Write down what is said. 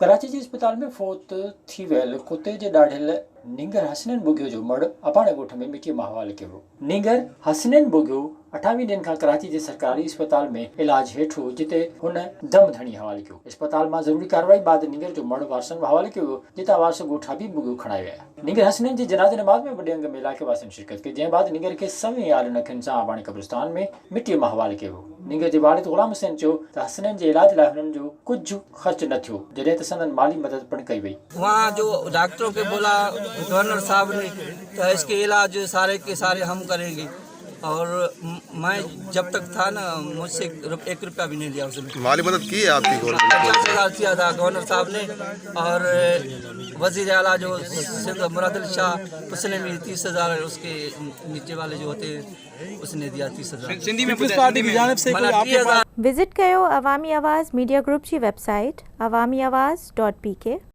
कराची जे अस्पताल में फ़ौत थी वियल कुते जे ॾाढियल नींगर हसनैन बुगियो जो मड़ अपाणे ॻोठ में मिटीअ मां हवाले कयो। नींगर हसनैन बुगियो 28 ॾींहनि खां कराची जे सरकारी अस्पताल में इलाज हेठि हो, जिते हुन दम धणी हवाले कयो। अस्पताल मां ज़रूरी कार्रवाई बाद नींगर जो मड़ वारसनि में हवाले कयो वियो, जिते वारस ॻोठ हबीब बुगियो खणाए विया। नींगर हसनैन जी जनाज़े नमाज़ में वॾे अंग में इलाइक़े वासियुनि शिरकत कई, जंहिं बाद नींगर खे सवें आलनि अखियुनि सां आबाणी कब्रिस्तान में मिटीअ मां हवाले कयो वियो। नींगर जे वालिद ग़ुलाम हुसैन चयो त हसनैन जे इलाज लाइ हुननि जो कुझु ख़र्च न थियो, जॾहिं त संदन माली मदद पिणु कई वई। वहाँ जो डॉक्टरों के बोला गवर्नर साहब ने, तो इसके इलाज सारे के सारे हम करेंगे, और मैं जब तक था ना मुझसे 1 रुपया भी नहीं लिया उसने। माली मदद की है आपकी गवर्नमेंट? 50,000 किया था गवर्नर साहब ने, और वजीर आला जो सिंध मुराद अली शाह उसने भी 30,000, उसके नीचे वाले जो होते हैं उसने दिया 30,000। विजिट कयो अवामी आवाज़ मीडिया ग्रुप की वेबसाइट awamiawaz.pk।